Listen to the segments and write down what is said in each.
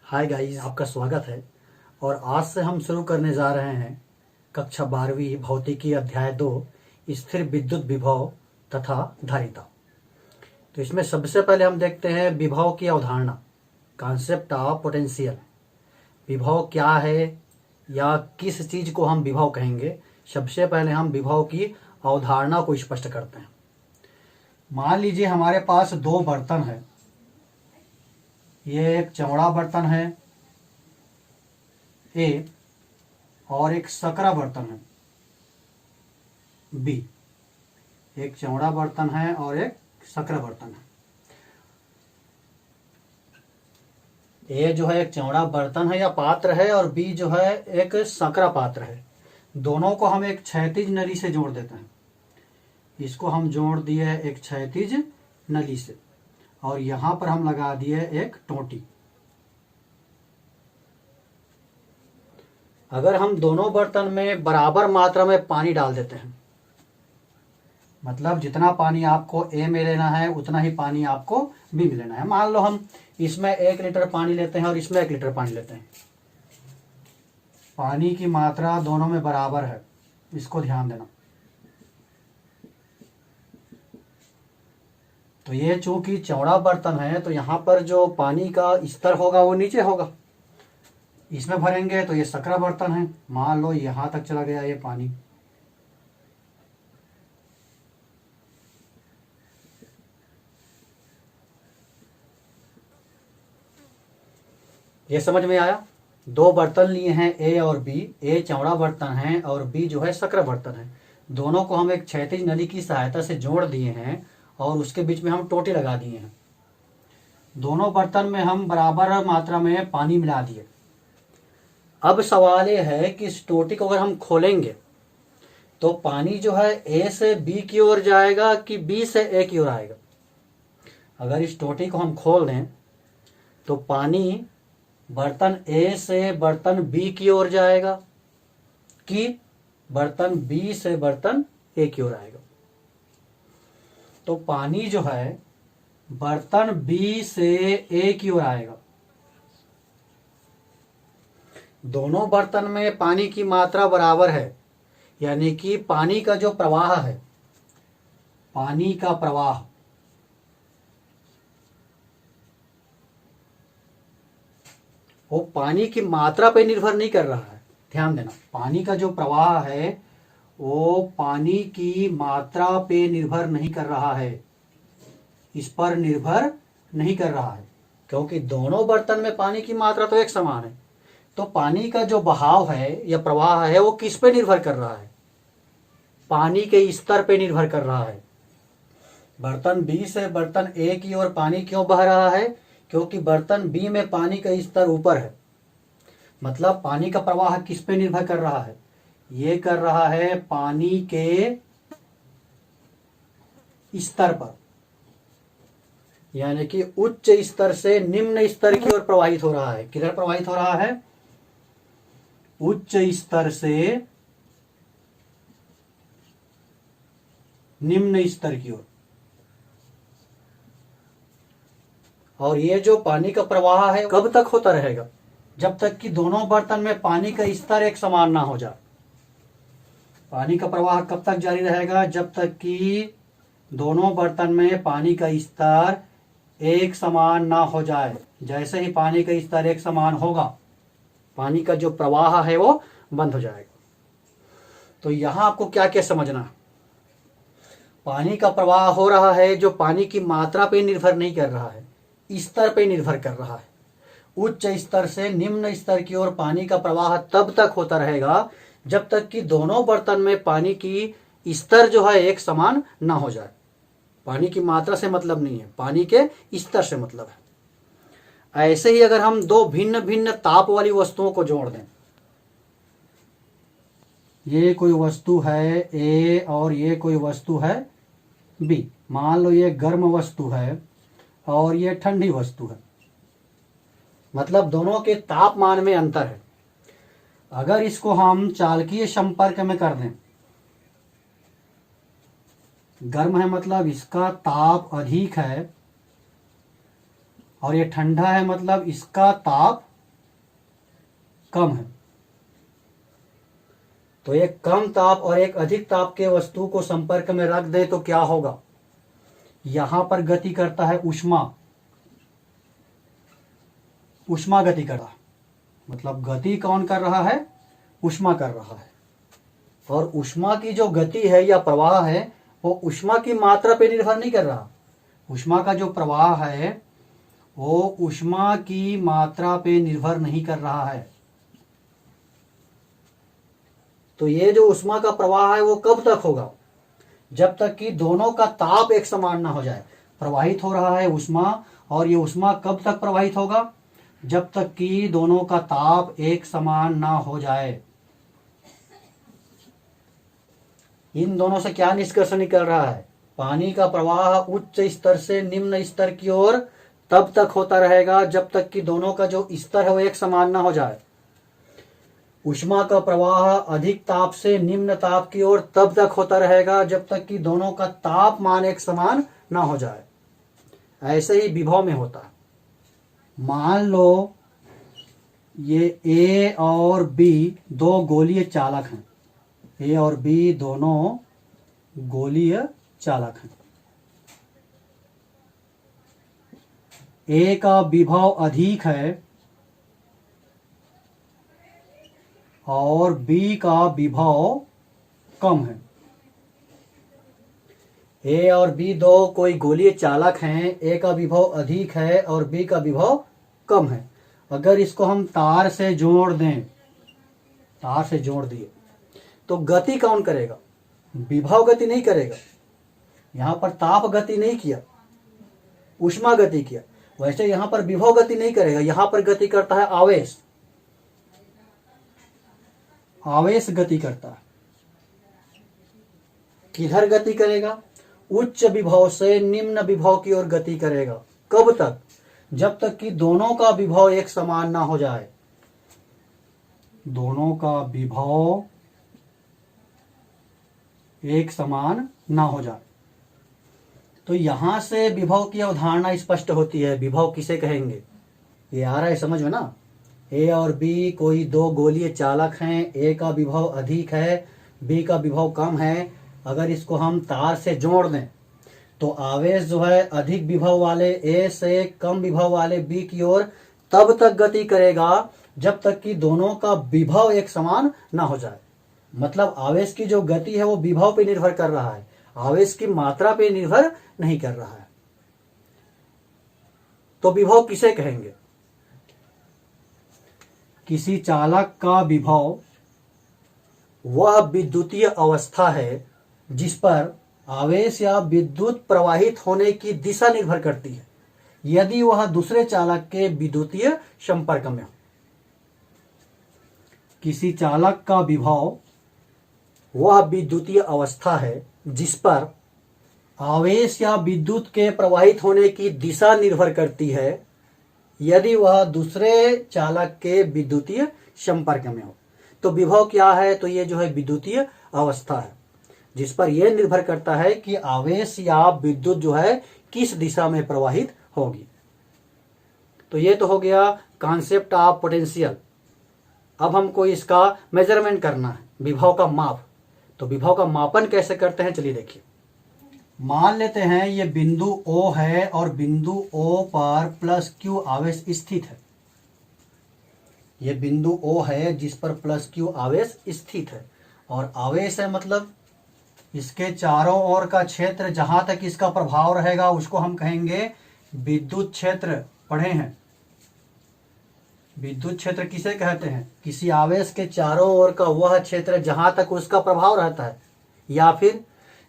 Hi guys, आपका स्वागत है। और आज से हम शुरू करने जा रहे हैं कक्षा 12वीं भौतिकी अध्याय 2 स्थिर विद्युत विभव तथा धारिता। तो इसमें सबसे पहले हम देखते हैं विभव की अवधारणा, कॉन्सेप्ट ऑफ पोटेंशियल। विभव क्या है या किस चीज को हम विभव कहेंगे, सबसे पहले हम विभव की अवधारणा को स्पष्ट करते हैं। मान लीजिए हमारे पास दो बर्तन है, ये एक चौड़ा बर्तन है ए और एक सकरा बर्तन है बी। एक चौड़ा बर्तन है और एक सकरा बर्तन है। ए जो है एक चौड़ा बर्तन है या पात्र है और बी जो है एक सकरा पात्र है। दोनों को हम एक क्षैतिज नली से जोड़ देते हैं। इसको हम जोड़ दिए एक क्षैतिज नली से और यहां पर हम लगा दिए एक टोंटी। अगर हम दोनों बर्तन में बराबर मात्रा में पानी डाल देते हैं, मतलब जितना पानी आपको ए में लेना है उतना ही पानी आपको बी में लेना है। मान लो हम इसमें 1 लीटर पानी लेते हैं और इसमें 1 लीटर पानी लेते हैं। पानी की मात्रा दोनों में बराबर है, इसको ध्यान देना। तो ये चूंकि चौड़ा बर्तन है तो यहां पर जो पानी का स्तर होगा वो नीचे होगा। इसमें भरेंगे तो ये सकरा बर्तन है, मान लो यहां तक चला गया ये पानी। ये समझ में आया? दो बर्तन लिए हैं ए और बी। ए चौड़ा बर्तन है और बी जो है सकरा बर्तन है। दोनों को हम एक क्षैतिज नली की सहायता से जोड़ दिए हैं और उसके बीच में हम टोटी लगा दिए हैं। दोनों बर्तन में हम बराबर मात्रा में पानी मिला दिए। अब सवाल ये है कि इस टोटी को अगर हम खोलेंगे तो पानी जो है ए से बी की ओर जाएगा कि बी से ए की ओर आएगा। अगर इस टोटी को हम खोल दें तो पानी बर्तन ए से बर्तन बी की ओर जाएगा कि बर्तन बी से बर्तन ए की ओर आएगा। तो पानी जो है बर्तन बी से ए की ओर आएगा। दोनों बर्तन में पानी की मात्रा बराबर है, यानी कि पानी का जो प्रवाह है, पानी का प्रवाह वो पानी की मात्रा पे निर्भर नहीं कर रहा है। ध्यान देना, पानी का जो प्रवाह है वो पानी की मात्रा पे निर्भर नहीं कर रहा है, इस पर निर्भर नहीं कर रहा है, क्योंकि दोनों बर्तन में पानी की मात्रा तो एक समान है। तो पानी का जो बहाव है या प्रवाह है वो किस पे निर्भर कर रहा है? पानी के स्तर पे निर्भर कर रहा है। बर्तन बी से बर्तन ए की ओर पानी क्यों बह रहा है? क्योंकि बर्तन बी में पानी का स्तर ऊपर है। मतलब पानी का प्रवाह किस पे निर्भर कर रहा है? ये कर रहा है पानी के स्तर पर, यानी कि उच्च स्तर से निम्न स्तर की ओर प्रवाहित हो रहा है। किधर प्रवाहित हो रहा है? उच्च स्तर से निम्न स्तर की ओर। और ये जो पानी का प्रवाह है कब तक होता रहेगा? जब तक कि दोनों बर्तन में पानी का स्तर एक समान ना हो जाए। पानी का प्रवाह कब तक जारी रहेगा? जब तक कि दोनों बर्तन में पानी का स्तर एक समान ना हो जाए। जैसे ही पानी का स्तर एक समान होगा, पानी का जो प्रवाह है वो बंद हो जाएगा। तो यहां आपको क्या क्या समझना है? पानी का प्रवाह हो रहा है जो पानी की मात्रा पे निर्भर नहीं कर रहा है, स्तर पे निर्भर कर रहा है। उच्च स्तर से निम्न स्तर की ओर पानी का प्रवाह तब तक होता रहेगा जब तक कि दोनों बर्तन में पानी की स्तर जो है एक समान ना हो जाए। पानी की मात्रा से मतलब नहीं है, पानी के स्तर से मतलब है। ऐसे ही अगर हम दो भिन्न भिन्न ताप वाली वस्तुओं को जोड़ दें, ये कोई वस्तु है ए और ये कोई वस्तु है बी। मान लो ये गर्म वस्तु है और ये ठंडी वस्तु है, मतलब दोनों के तापमान में अंतर है। अगर इसको हम चालकीय संपर्क में कर दें, गर्म है मतलब इसका ताप अधिक है और ये ठंडा है मतलब इसका ताप कम है। तो एक कम ताप और एक अधिक ताप के वस्तु को संपर्क में रख दे तो क्या होगा? यहां पर गति करता है ऊष्मा, ऊष्मा गति कर रहा है, मतलब गति कौन कर रहा है? ऊष्मा कर रहा है। और ऊष्मा की जो गति है या प्रवाह है वो ऊष्मा की मात्रा पे निर्भर नहीं कर रहा। ऊष्मा का जो प्रवाह है वो ऊष्मा की मात्रा पे निर्भर नहीं कर रहा है। तो ये जो ऊष्मा का प्रवाह है वो कब तक होगा? जब तक कि दोनों का ताप एक समान ना हो जाए। प्रवाहित हो रहा है ऊष्मा, और ये ऊष्मा कब तक प्रवाहित होगा? जब तक कि दोनों का ताप एक समान ना हो जाए। इन दोनों से क्या निष्कर्ष निकल रहा है? पानी का प्रवाह उच्च स्तर से निम्न स्तर की ओर तब तक होता रहेगा जब तक कि दोनों का जो स्तर है वो एक समान ना हो जाए। ऊष्मा का प्रवाह अधिक ताप से निम्न ताप की ओर तब तक होता रहेगा जब तक कि दोनों का तापमान एक समान ना हो जाए। ऐसे ही विभव में होता है। मान लो ये ए और बी दो गोलीय चालक हैं। ए और बी दोनों गोलीय चालक हैं। ए का विभव अधिक है और बी का विभव कम है। ए और बी दो कोई गोलीय चालक हैं। ए का विभव अधिक है और बी का विभव कम है। अगर इसको हम तार से जोड़ दें, तार से जोड़ दिए, तो गति कौन करेगा? विभव गति नहीं करेगा। यहां पर ताप गति नहीं किया, ऊष्मा गति किया। वैसे यहां पर विभव गति नहीं करेगा, यहां पर गति करता है आवेश। आवेश गति करता है। किधर गति करेगा? उच्च विभव से निम्न विभव की ओर गति करेगा। कब तक? जब तक कि दोनों का विभव एक समान ना हो जाए। दोनों का विभव एक समान ना हो जाए। तो यहां से विभव की अवधारणा स्पष्ट होती है। विभव किसे कहेंगे? ये आ रहा है समझ में ना? ए और बी कोई दो गोलीय चालक हैं। ए का विभव अधिक है, बी का विभव कम है। अगर इसको हम तार से जोड़ दें तो आवेश जो है अधिक विभव वाले ए से कम विभव वाले बी की ओर तब तक गति करेगा जब तक कि दोनों का विभव एक समान ना हो जाए। मतलब आवेश की जो गति है वो विभव पे निर्भर कर रहा है, आवेश की मात्रा पे निर्भर नहीं कर रहा है। तो विभव किसे कहेंगे? किसी चालक का विभव वह विद्युतीय अवस्था है जिस पर आवेश या विद्युत प्रवाहित होने की दिशा निर्भर करती है, यदि वह दूसरे चालक के विद्युतीय संपर्क में हो। किसी चालक का विभव वह विद्युतीय अवस्था है जिस पर आवेश या विद्युत के प्रवाहित होने की दिशा निर्भर करती है, यदि वह दूसरे चालक के विद्युतीय संपर्क में हो। तो विभव क्या है? तो ये जो है विद्युतीय अवस्था है जिस पर यह निर्भर करता है कि आवेश या विद्युत जो है किस दिशा में प्रवाहित होगी। तो ये तो हो गया कॉन्सेप्ट ऑफ पोटेंशियल। अब हमको इसका मेजरमेंट करना है, विभव का माप। तो विभव का मापन कैसे करते हैं चलिए देखिए। मान लेते हैं ये बिंदु O है और बिंदु O पर प्लस Q आवेश स्थित है। ये बिंदु O है जिस पर प्लस Q आवेश स्थित है, और आवेश है मतलब इसके चारों ओर का क्षेत्र जहां तक इसका प्रभाव रहेगा उसको हम कहेंगे विद्युत क्षेत्र। पढ़े हैं विद्युत क्षेत्र किसे कहते हैं? किसी आवेश के चारों ओर का वह क्षेत्र जहां तक उसका प्रभाव रहता है, या फिर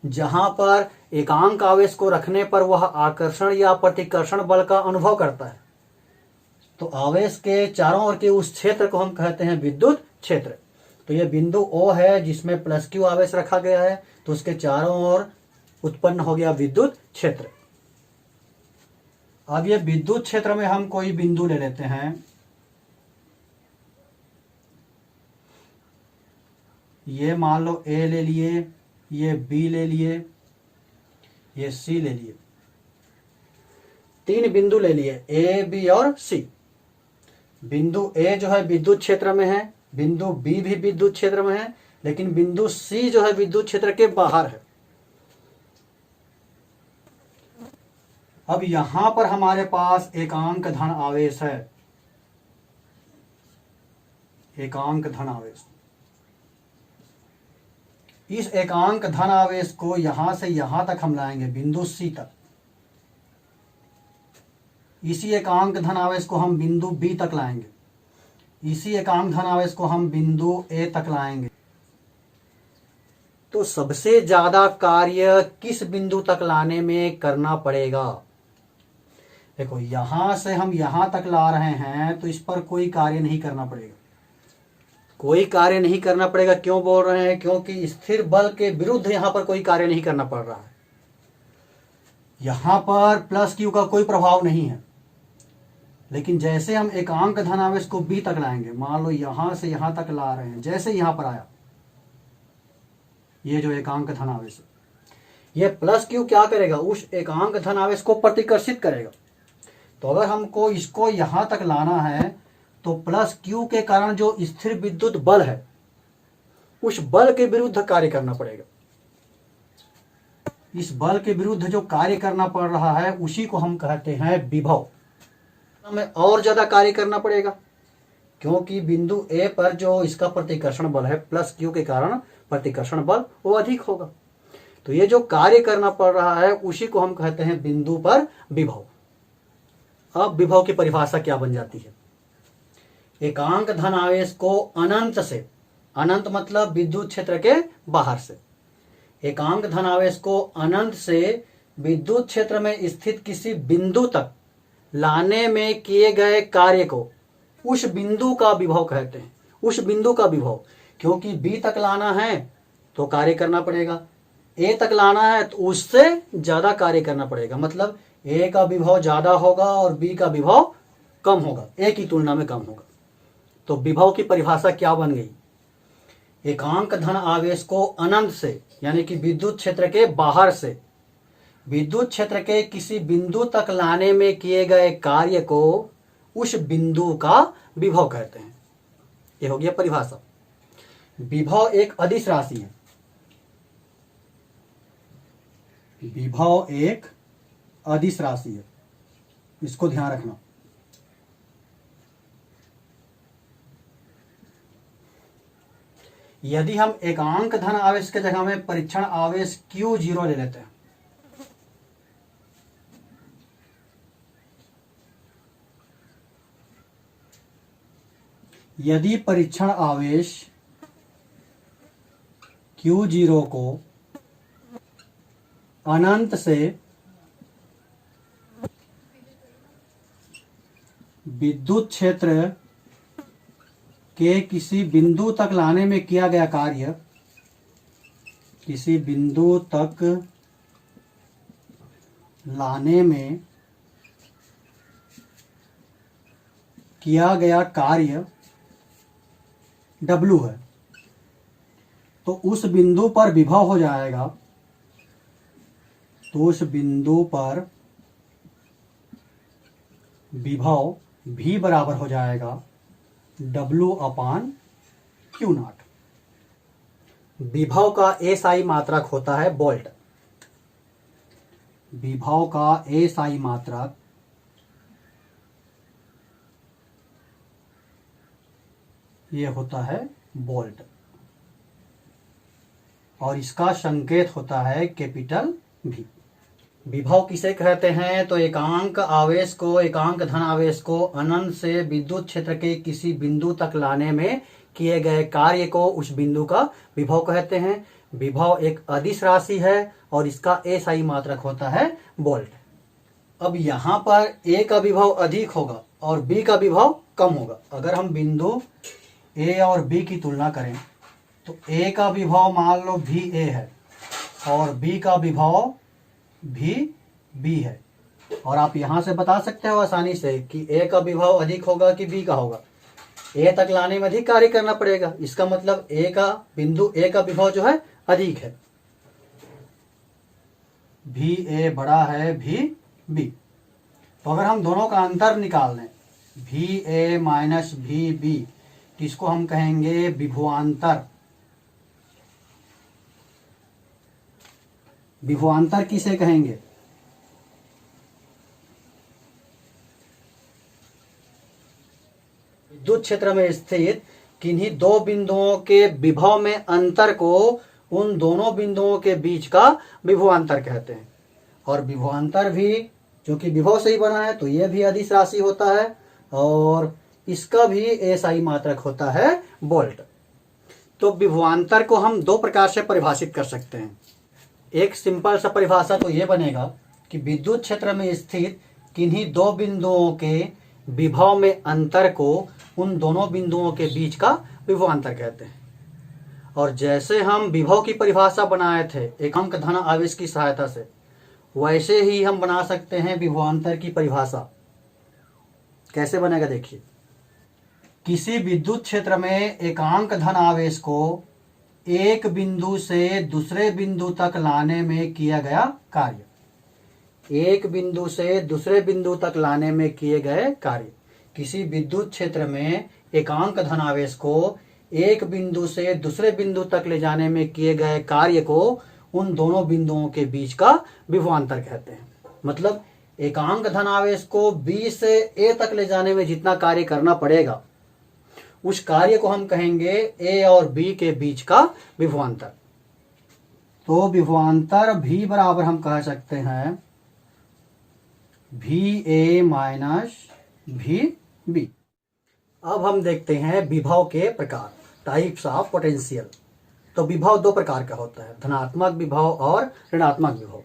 जहां पर एकांक आवेश को रखने पर वह आकर्षण या प्रतिकर्षण बल का अनुभव करता है। तो आवेश के चारों ओर के उस क्षेत्र को हम कहते हैं विद्युत क्षेत्र। तो यह बिंदु O है जिसमें प्लस Q आवेश रखा गया है, तो उसके चारों ओर उत्पन्न हो गया विद्युत क्षेत्र। अब ये विद्युत क्षेत्र में हम कोई बिंदु ले लेते हैं। ये मान लो A ले लिए, ये B ले लिए, ये C ले लिए। तीन बिंदु ले लिए A, B और C। बिंदु ए जो है विद्युत क्षेत्र में है, बिंदु बी भी विद्युत क्षेत्र में है, लेकिन बिंदु सी जो है विद्युत क्षेत्र के बाहर है। अब यहां पर हमारे पास एकांक धन आवेश है, एकांक धन आवेश। इस एकांक धन आवेश को यहां से यहां तक हम लाएंगे, बिंदु सी तक। इसी एकांक धन आवेश को हम बिंदु बी तक लाएंगे, इसी एकांक धन आवेश को हम बिंदु ए तक लाएंगे। तो सबसे ज्यादा कार्य किस बिंदु तक लाने में करना पड़ेगा? देखो, यहां से हम यहां तक ला रहे हैं तो इस पर कोई कार्य नहीं करना पड़ेगा, कोई कार्य नहीं करना पड़ेगा। क्यों बोल रहे हैं? क्योंकि स्थिर बल के विरुद्ध यहां पर कोई कार्य नहीं करना पड़ रहा है। यहां पर प्लस क्यू का कोई प्रभाव नहीं है। लेकिन जैसे हम एकांक धन आवेश को बी तक लाएंगे, मान लो यहां से यहां तक ला रहे हैं, जैसे यहां पर आया ये जो एकांक धन आवेश है, ये प्लस क्यू क्या करेगा? उस एकांक धन आवेश को प्रतिकर्षित करेगा। तो अगर हमको इसको यहां तक लाना है तो प्लस क्यू के कारण जो स्थिर विद्युत बल है, उस बल के विरुद्ध कार्य करना पड़ेगा। इस बल के विरुद्ध जो कार्य करना पड़ रहा है उसी को हम कहते हैं विभव। हमें और ज्यादा कार्य करना पड़ेगा, क्योंकि बिंदु ए पर जो इसका प्रतिकर्षण बल है प्लस क्यू के कारण प्रतिकर्षण बल वो अधिक होगा। तो ये जो कार्य करना पड़ रहा है उसी को हम कहते हैं बिंदु पर विभव। अब विभव की परिभाषा क्या बन जाती है? एकांक धन आवेश को अनंत से, अनंत मतलब विद्युत क्षेत्र के बाहर से, एकांक धन आवेश को अनंत से विद्युत क्षेत्र में स्थित किसी बिंदु तक लाने में किए गए कार्य को उस बिंदु का विभव कहते हैं। उस बिंदु का विभव, क्योंकि बी तक लाना है तो कार्य करना पड़ेगा, ए तक लाना है तो उससे ज्यादा कार्य करना पड़ेगा। मतलब ए का विभव ज्यादा होगा और बी का विभव कम होगा, ए की तुलना में कम होगा। तो विभव की परिभाषा क्या बन गई? एकांक धन आवेश को अनंत से, यानी कि विद्युत क्षेत्र के बाहर से, विद्युत क्षेत्र के किसी बिंदु तक लाने में किए गए कार्य को उस बिंदु का विभव कहते हैं। यह हो गया परिभाषा। विभव एक अदिश राशि है। विभव एक अदिश राशि है, इसको ध्यान रखना। यदि हम एकांक धन आवेश के जगह में परीक्षण आवेश Q0 ले लेते हैं, यदि परीक्षण आवेश Q0 को अनंत से विद्युत क्षेत्र के किसी बिंदु तक लाने में किया गया कार्य, किसी बिंदु तक लाने में किया गया कार्य W है, तो उस बिंदु पर विभव हो जाएगा, तो उस बिंदु पर विभव V बराबर हो जाएगा W/Q0। विभव का एसआई मात्रक होता है वोल्ट। विभव का एसआई मात्रक ये होता है वोल्ट, और इसका संकेत होता है कैपिटल V। विभव किसे कहते हैं? तो एकांक आवेश को, एकांक धन आवेश को अनंत से विद्युत क्षेत्र के किसी बिंदु तक लाने में किए गए कार्य को उस बिंदु का विभव कहते हैं। विभव एक अदिश राशि है और इसका एसआई मात्रक होता है वोल्ट। अब यहां पर ए का विभव अधिक होगा और बी का विभव कम होगा। अगर हम बिंदु ए और बी की तुलना करें तो ए का विभव मान लो भी ए है और बी का विभव भी बी है, और आप यहां से बता सकते हो आसानी से कि ए का विभव अधिक होगा कि बी का होगा। ए तक लाने में अधिक कार्य करना पड़ेगा, इसका मतलब ए का, बिंदु ए का विभव जो है अधिक है, भी ए बड़ा है भी बी। तो अगर हम दोनों का अंतर निकाल लें, V A minus V B, इसको हम कहेंगे विभवांतर। विभवांतर किसे कहेंगे? विद्युत क्षेत्र में स्थित किन्हीं दो बिंदुओं के विभव में अंतर को उन दोनों बिंदुओं के बीच का विभवांतर कहते हैं। और विभवांतर भी जो कि विभव से ही बना है, तो यह भी अदिश राशि होता है और इसका भी एसआई मात्रक होता है वोल्ट। तो विभवांतर को हम दो प्रकार से परिभाषित कर सकते हैं। एक सिंपल सा परिभाषा तो यह बनेगा कि विद्युत क्षेत्र में स्थित किन्हीं दो बिंदुओं के विभव में अंतर को उन दोनों बिंदुओं के बीच का विभवांतर कहते हैं। और जैसे हम विभव की परिभाषा बनाए थे एकांक धन आवेश की सहायता से, वैसे ही हम बना सकते हैं विभवांतर की परिभाषा। कैसे बनेगा देखिए। किसी विद्युत क्षेत्र में एकांक धन आवेश को एक बिंदु से दूसरे बिंदु तक लाने में किया गया कार्य। एक बिंदु से दूसरे बिंदु तक लाने में किए गए कार्य। किसी विद्युत क्षेत्र में एकांक धन आवेश को एक बिंदु से दूसरे बिंदु तक ले जाने में किए गए कार्य को उन दोनों बिंदुओं के बीच का विभवांतर कहते हैं। मतलब एकांक धन आवेश को बी से ए तक ले जाने में जितना कार्य करना पड़ेगा, उस कार्य को हम कहेंगे ए और बी के बीच का विभवांतर। तो विभवांतर भी बराबर हम कह सकते हैं V A minus V B. अब हम देखते हैं विभव के प्रकार, टाइप्स ऑफ पोटेंशियल। तो विभव दो प्रकार का होता है, धनात्मक विभव और ऋणात्मक विभव।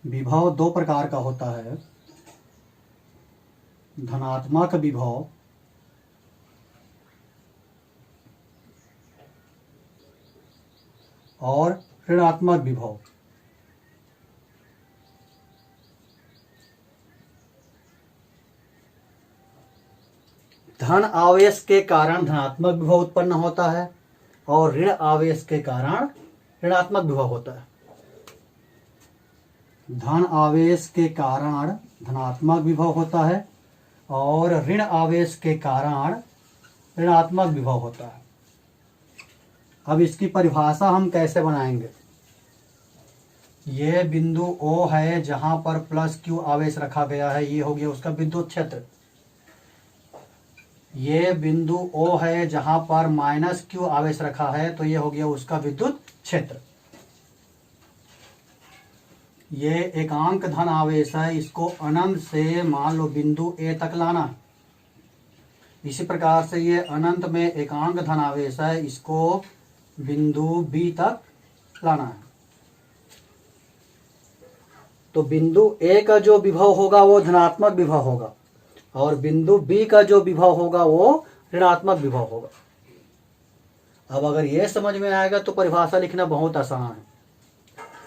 विभव दो प्रकार का होता है, धनात्मक विभव और ऋणात्मक विभव। धन आवेश के कारण धनात्मक विभव उत्पन्न होता है और ऋण आवेश के कारण ऋणात्मक विभव होता है। धन आवेश के कारण धनात्मक विभव होता है और ऋण आवेश के कारण ऋणात्मक विभव होता है। अब इसकी परिभाषा हम कैसे बनाएंगे। ये बिंदु O है जहां पर प्लस Q आवेश रखा गया है, ये हो गया उसका विद्युत क्षेत्र। ये बिंदु O है जहां पर माइनस Q आवेश रखा है, तो ये हो गया उसका विद्युत क्षेत्र। ये एकांक धन आवेश है, इसको अनंत से मान लो बिंदु A तक लाना है। इसी प्रकार से ये अनंत में एकांक धन आवेश है, इसको बिंदु B तक लाना है। तो बिंदु A का जो विभव होगा वो धनात्मक विभव होगा और बिंदु B का जो विभव होगा वो ऋणात्मक विभव होगा। अब अगर ये समझ में आएगा तो परिभाषा लिखना बहुत आसान है।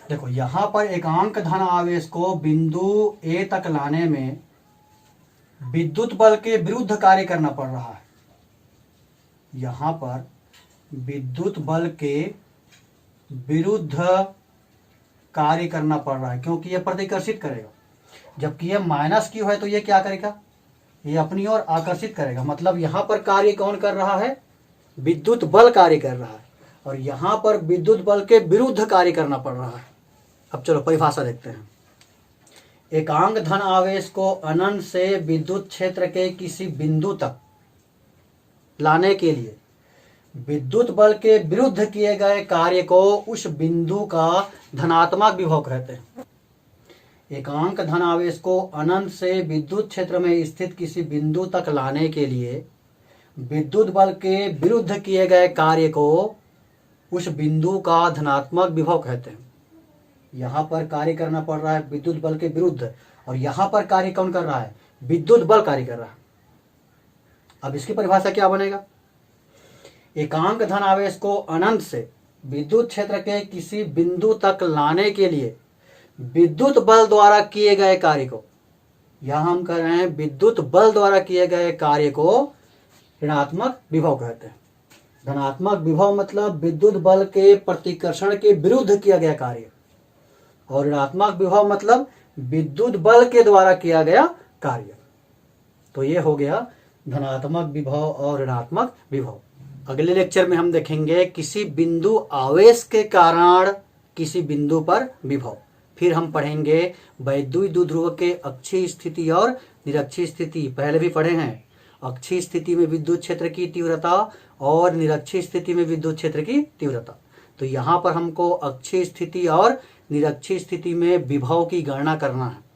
देखो यहां पर एकांक धन आवेश को बिंदु A तक लाने में विद्युत बल के विरुद्ध कार्य करना पड़ रहा है। यहां पर विद्युत बल के विरुद्ध कार्य करना पड़ रहा है, क्योंकि यह प्रतिकर्षित करेगा। जबकि यह माइनस Q है तो यह क्या करेगा, ये अपनी ओर आकर्षित करेगा। मतलब यहां पर कार्य कौन कर रहा है, विद्युत बल कार्य कर रहा है और यहां पर विद्युत बल के विरुद्ध कार्य करना पड़ रहा है। अब चलो परिभाषा देखते हैं। एकांक धन आवेश को अनंत से विद्युत क्षेत्र के किसी बिंदु तक लाने के लिए विद्युत बल के विरुद्ध किए गए कार्य को उस बिंदु का धनात्मक विभव कहते हैं। एकांक धन आवेश को अनंत से विद्युत क्षेत्र में स्थित किसी बिंदु तक लाने के लिए विद्युत बल के विरुद्ध किए गए कार्य को उस बिंदु का धनात्मक विभव कहते हैं। यहां पर कार्य करना पड़ रहा है विद्युत बल के विरुद्ध और यहां पर कार्य कौन कर रहा है, विद्युत बल कार्य कर रहा है। अब इसकी परिभाषा क्या बनेगा, एकांक धन आवेश को अनंत से विद्युत क्षेत्र के किसी बिंदु तक लाने के लिए विद्युत बल द्वारा किए गए कार्य को, यहां हम कह रहे हैं विद्युत बल द्वारा किए गए कार्य को ऋणात्मक विभव कहते हैं। धनात्मक विभव मतलब विद्युत बल के प्रतिकर्षण के विरुद्ध किया गया कार्य और ऋणात्मक विभव मतलब विद्युत बल के द्वारा किया गया कार्य। तो ये हो गया धनात्मक विभव और ऋणात्मक विभव। अगले लेक्चर में हम देखेंगे किसी बिंदु आवेश के कारण किसी बिंदु पर विभव। फिर हम पढ़ेंगे वैद्युत द्विध्रुव के अक्षीय स्थिति और निरक्षीय स्थिति, पहले भी पढ़े हैं। अक्षीय स्थिति में विद्युत क्षेत्र की तीव्रता और निरक्षीय स्थिति में विद्युत क्षेत्र की तीव्रता। तो यहाँ पर हमको अक्षीय स्थिति और निरक्षीय स्थिति में विभव की गणना करना है।